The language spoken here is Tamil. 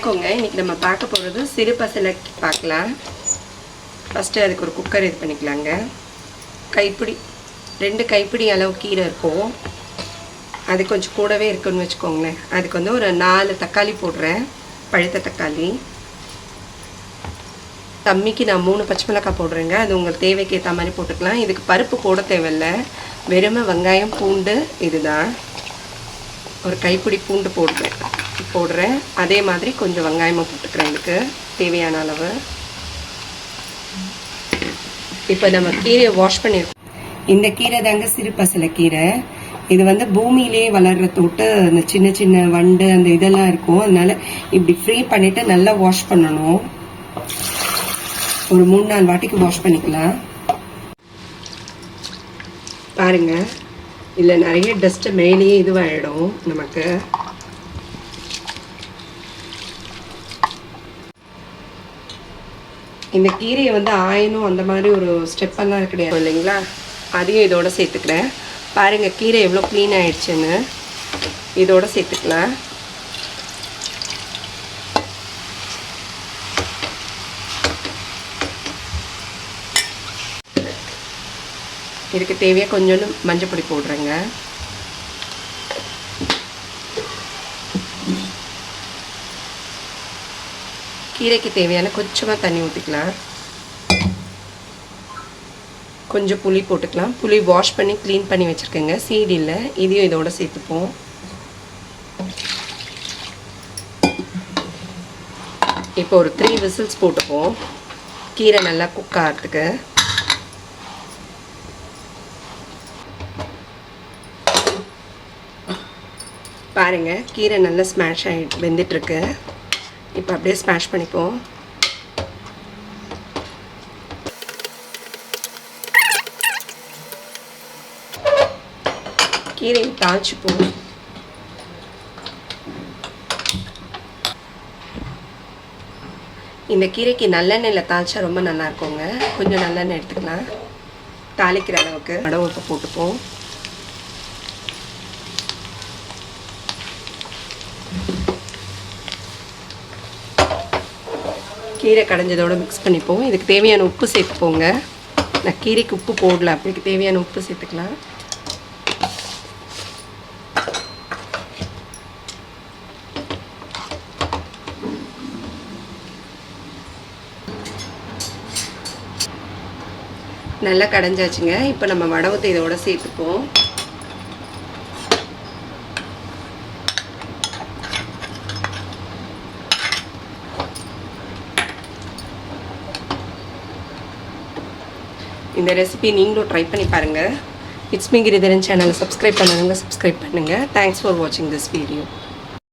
வணக்கங்க. இன்றைக்கி நம்ம பார்க்க போகிறது சிறு பசலை பார்க்கலாம். ஃபஸ்ட்டு அதுக்கு ஒரு குக்கர் இது பண்ணிக்கலாங்க. கைப்பிடி 2 கைப்பிடி அளவு கீரை இருக்கும். அது கொஞ்சம் கூடவே இருக்குன்னு வச்சுக்கோங்களேன். அதுக்கு வந்து ஒரு 4 தக்காளி போடுறேன், பழுத்த தக்காளி. தம்மிக்கு நான் 3 பச்சை மிளகாய் போடுறேங்க. அது உங்களுக்கு தேவைக்கு ஏற்ற மாதிரி போட்டுக்கலாம். இதுக்கு பருப்பு போட தேவையில்லை, வெறுமை வெங்காயம் பூண்டு இதுதான். ஒரு கைப்பிடி பூண்டு போடுறேன். அதே மாதிரி கொஞ்சம் வெங்காயமாக போட்டுக்கிறேன், இதுக்கு தேவையான அளவு. இப்போ நம்ம கீரையை வாஷ் பண்ணியிருக்கோம். இந்த கீரை தாங்க சிறு பசலை கீரை. இது வந்து பூமியிலே வளர்ற தொட்டு அந்த சின்ன சின்ன வண்டு அந்த இதெல்லாம் இருக்கும். அதனால இப்படி ஃப்ரீ பண்ணிட்டு நல்லா வாஷ் பண்ணணும். ஒரு 3-4 வாட்டிக்கு வாஷ் பண்ணிக்கலாம். பாருங்க, இதில் நிறைய டஸ்ட்டு மேலேயே இதுவாகிடும் நமக்கு. இந்த கீரையை வந்து ஆயணும் அந்த மாதிரி ஒரு ஸ்டெப்பெல்லாம் கிடையாது இல்லைங்களா, அதையும் இதோட சேர்த்துக்கிறேன். பாருங்கள் கீரை எவ்வளோ க்ளீன் ஆகிடுச்சுன்னு. இதோட சேர்த்துக்கலாம். இதுக்கு தேவையாக கொஞ்சோண்டு மஞ்சள் பொடி போடுறேங்க. கீரைக்கு தேவையான கொஞ்சமாக தண்ணி ஊற்றிக்கலாம். கொஞ்சம் புளி போட்டுக்கலாம். புளி வாஷ் பண்ணி க்ளீன் பண்ணி வச்சுருக்கேங்க, சீடு இல்லை. இதையும் இதோட சேர்த்துப்போம். இப்போ ஒரு 3 விசில்ஸ் போட்டுப்போம், கீரை நல்லா குக் ஆகிறதுக்கு. பாருங்கள் கீரை நல்லா ஸ்மாஷ் ஆகி வெந்துட்டுருக்கு. இப்போ அப்படியே ஸ்மாஷ் பண்ணிப்போம். கீரையை தாளிச்சுப்போம். இந்த கீரைக்கு நல்லெண்ணெயில் தாளிச்சா ரொம்ப நல்லா இருக்குங்க. கொஞ்சம் நல்லெண்ணெய் எடுத்துக்கலாம், தாளிக்கிற அளவுக்கு. வடவப்பை போட்டுப்போம். கீரை கடைஞ்சதோடு மிக்ஸ் பண்ணிப்போம். இதுக்கு தேவையான உப்பு சேர்த்துப்போங்க. நான் கீரைக்கு உப்பு போடல, அப்படிக்கு தேவையான உப்பு சேர்த்துக்கலாம். நல்லா கடைஞ்சாச்சுங்க. இப்போ நம்ம வடவத்தை இதோட சேர்த்துப்போம். இந்த ரெசிபி நீங்களும் ட்ரை பண்ணி பாருங்கள். இட்ஸ் மீ கிரிதரன் சேனலை சப்ஸ்கிரைப் பண்ணுங்கள். தேங்க்ஸ் ஃபார் வாட்சிங் திஸ் வீடியோ.